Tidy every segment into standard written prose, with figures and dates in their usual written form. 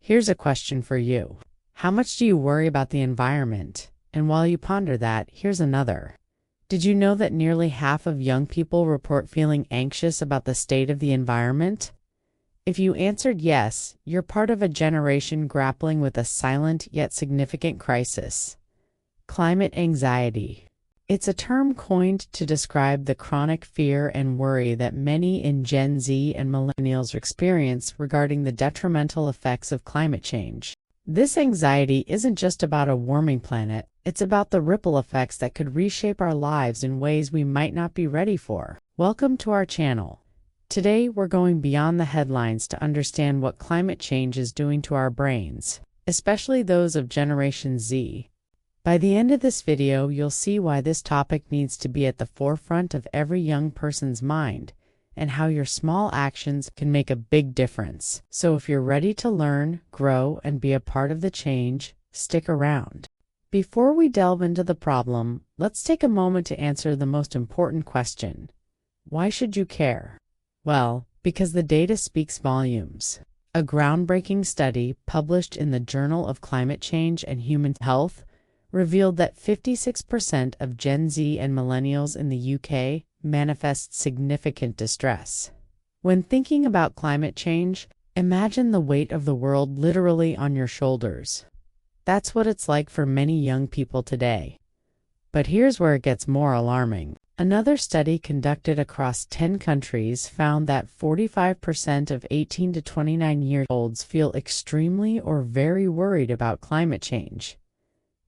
Here's a question for you. How much do you worry about the environment? And while you ponder that, here's another. Did you know that nearly half of young people report feeling anxious about the state of the environment? If you answered yes, you're part of a generation grappling with a silent yet significant crisis. Climate anxiety. It's a term coined to describe the chronic fear and worry that many in Gen Z and Millennials experience regarding the detrimental effects of climate change. This anxiety isn't just about a warming planet, it's about the ripple effects that could reshape our lives in ways we might not be ready for. Welcome to our channel. Today, we're going beyond the headlines to understand what climate change is doing to our brains, especially those of Generation Z. By the end of this video, you'll see why this topic needs to be at the forefront of every young person's mind, and how your small actions can make a big difference. So if you're ready to learn, grow, and be a part of the change, stick around. Before we delve into the problem, let's take a moment to answer the most important question. Why should you care? Well, because the data speaks volumes. A groundbreaking study published in the Journal of Climate Change and Human Health revealed that 56% of Gen Z and Millennials in the UK manifest significant distress. When thinking about climate change, imagine the weight of the world literally on your shoulders. That's what it's like for many young people today. But here's where it gets more alarming. Another study conducted across 10 countries found that 45% of 18 to 29-year-olds feel extremely or very worried about climate change.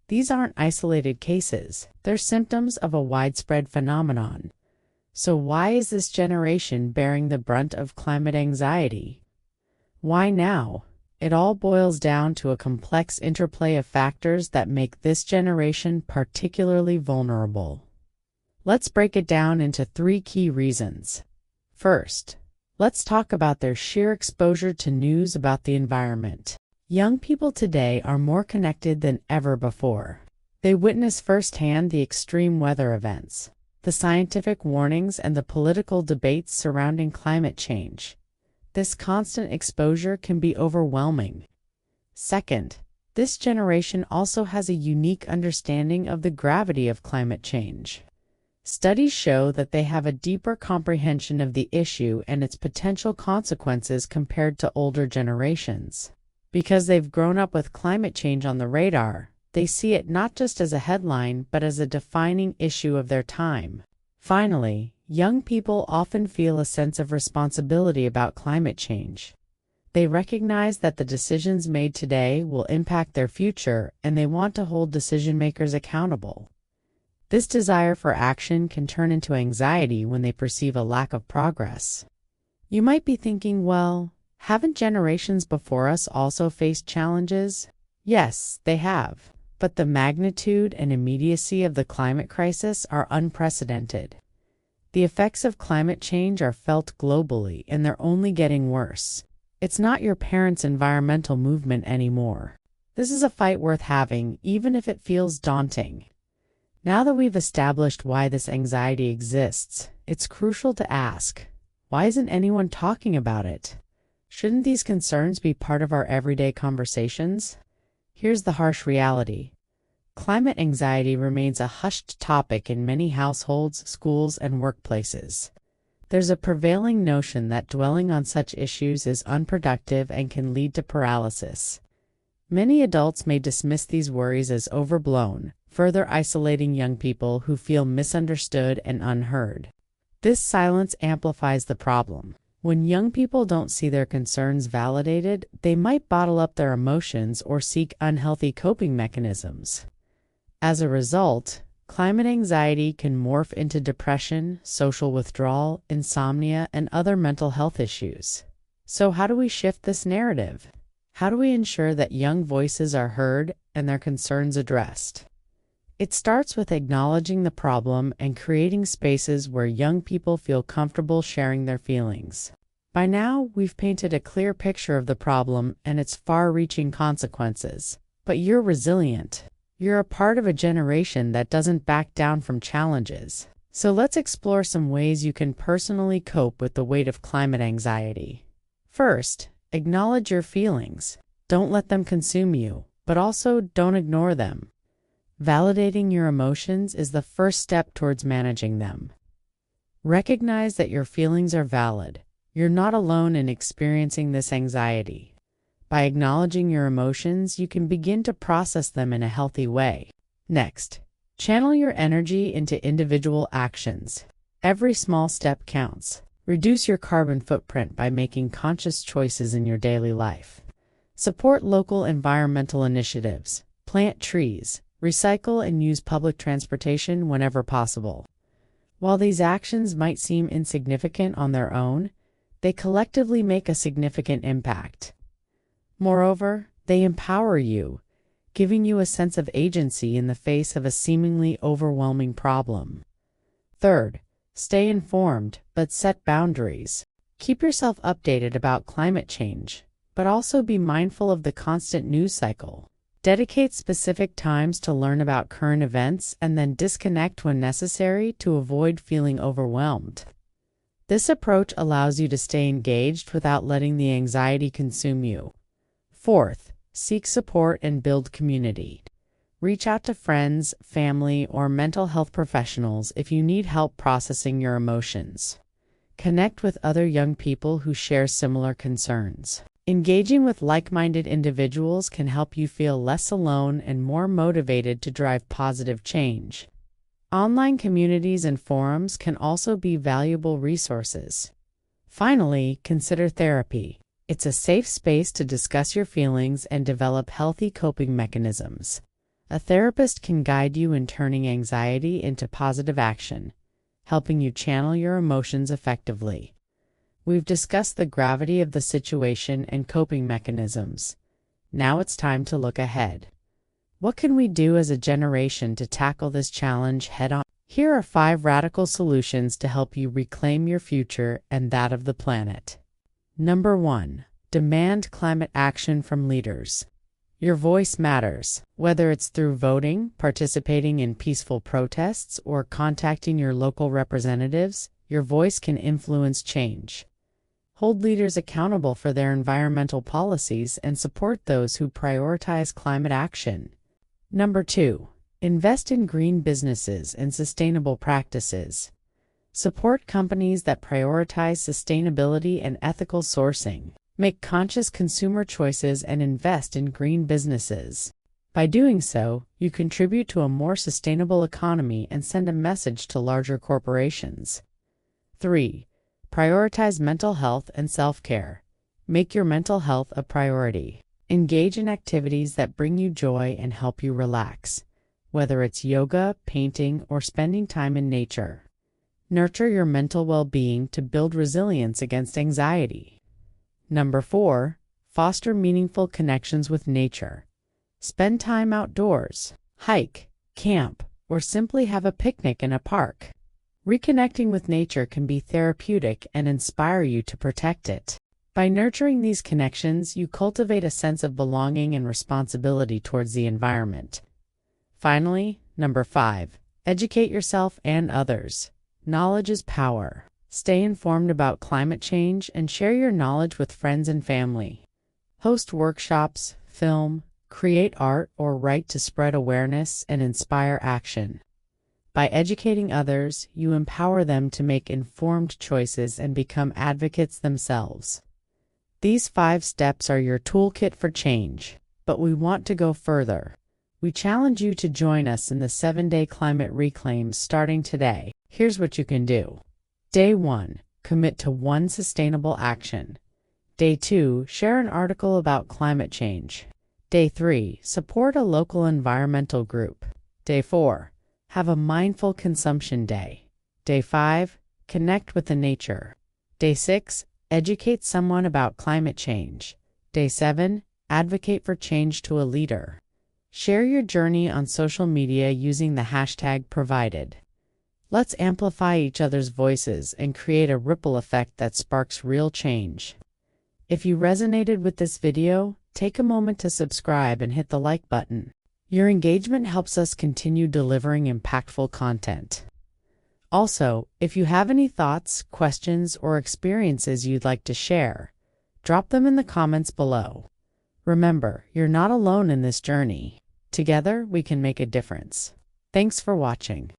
These aren't isolated cases, they're symptoms of a widespread phenomenon. So why is this generation bearing the brunt of climate anxiety? Why now? It all boils down to a complex interplay of factors that make this generation particularly vulnerable. Let's break it down into 3 key reasons. First, let's talk about their sheer exposure to news about the environment. Young people today are more connected than ever before. They witness firsthand the extreme weather events, the scientific warnings, and the political debates surrounding climate change. This constant exposure can be overwhelming. Second, this generation also has a unique understanding of the gravity of climate change. Studies show that they have a deeper comprehension of the issue and its potential consequences compared to older generations. Because they've grown up with climate change on the radar, they see it not just as a headline but as a defining issue of their time. Finally, young people often feel a sense of responsibility about climate change. They recognize that the decisions made today will impact their future, and they want to hold decision-makers accountable. This desire for action can turn into anxiety when they perceive a lack of progress. You might be thinking, well, haven't generations before us also faced challenges? Yes, they have. But the magnitude and immediacy of the climate crisis are unprecedented. The effects of climate change are felt globally, and they're only getting worse. It's not your parents' environmental movement anymore. This is a fight worth having, even if it feels daunting. Now that we've established why this anxiety exists, it's crucial to ask, why isn't anyone talking about it? Shouldn't these concerns be part of our everyday conversations? Here's the harsh reality. Climate anxiety remains a hushed topic in many households, schools, and workplaces. There's a prevailing notion that dwelling on such issues is unproductive and can lead to paralysis. Many adults may dismiss these worries as overblown, further isolating young people who feel misunderstood and unheard. This silence amplifies the problem. When young people don't see their concerns validated, they might bottle up their emotions or seek unhealthy coping mechanisms. As a result, climate anxiety can morph into depression, social withdrawal, insomnia, and other mental health issues. So how do we shift this narrative? How do we ensure that young voices are heard and their concerns addressed? It starts with acknowledging the problem and creating spaces where young people feel comfortable sharing their feelings. By now, we've painted a clear picture of the problem and its far-reaching consequences. But you're resilient. You're a part of a generation that doesn't back down from challenges. So let's explore some ways you can personally cope with the weight of climate anxiety. First, acknowledge your feelings. Don't let them consume you, but also don't ignore them. Validating your emotions is the first step towards managing them. Recognize that your feelings are valid. You're not alone in experiencing this anxiety. By acknowledging your emotions, you can begin to process them in a healthy way. Next, channel your energy into individual actions. Every small step counts. Reduce your carbon footprint by making conscious choices in your daily life. Support local environmental initiatives. Plant trees. Recycle and use public transportation whenever possible. While these actions might seem insignificant on their own, they collectively make a significant impact. Moreover, they empower you, giving you a sense of agency in the face of a seemingly overwhelming problem. Third, stay informed, but set boundaries. Keep yourself updated about climate change, but also be mindful of the constant news cycle. Dedicate specific times to learn about current events and then disconnect when necessary to avoid feeling overwhelmed. This approach allows you to stay engaged without letting the anxiety consume you. Fourth, seek support and build community. Reach out to friends, family, or mental health professionals if you need help processing your emotions. Connect with other young people who share similar concerns. Engaging with like-minded individuals can help you feel less alone and more motivated to drive positive change. Online communities and forums can also be valuable resources. Finally, consider therapy. It's a safe space to discuss your feelings and develop healthy coping mechanisms. A therapist can guide you in turning anxiety into positive action, helping you channel your emotions effectively. We've discussed the gravity of the situation and coping mechanisms. Now it's time to look ahead. What can we do as a generation to tackle this challenge head-on? Here are 5 radical solutions to help you reclaim your future and that of the planet. Number 1. Demand climate action from leaders. Your voice matters. Whether it's through voting, participating in peaceful protests, or contacting your local representatives, your voice can influence change. Hold leaders accountable for their environmental policies and support those who prioritize climate action. Number 2. Invest in green businesses and sustainable practices. Support companies that prioritize sustainability and ethical sourcing. Make conscious consumer choices and invest in green businesses. By doing so, you contribute to a more sustainable economy and send a message to larger corporations. 3. Prioritize mental health and self-care. Make your mental health a priority. Engage in activities that bring you joy and help you relax, whether it's yoga, painting, or spending time in nature. Nurture your mental well-being to build resilience against anxiety. Number 4. Foster meaningful connections with nature. Spend time outdoors. Hike, camp, or simply have a picnic in a park. Reconnecting with nature can be therapeutic and inspire you to protect it. By nurturing these connections, you cultivate a sense of belonging and responsibility towards the environment. Finally, number 5. Educate yourself and others. Knowledge is power. Stay informed about climate change and share your knowledge with friends and family. Host workshops, film, create art, or write to spread awareness and inspire action. By educating others, you empower them to make informed choices and become advocates themselves. These 5 steps are your toolkit for change, but we want to go further. We challenge you to join us in the 7-day climate reclaim starting today. Here's what you can do. Day 1. Commit to 1 sustainable action. Day 2. Share an article about climate change. Day 3. Support a local environmental group. Day 4. Have a mindful consumption day. Day 5. Connect with the nature. Day 6. Educate someone about climate change. Day 7. Advocate for change to a leader. Share your journey on social media using the hashtag provided. Let's amplify each other's voices and create a ripple effect that sparks real change. If you resonated with this video, take a moment to subscribe and hit the like button. Your engagement helps us continue delivering impactful content. Also, if you have any thoughts, questions, or experiences you'd like to share, drop them in the comments below. Remember, you're not alone in this journey. Together, we can make a difference. Thanks for watching.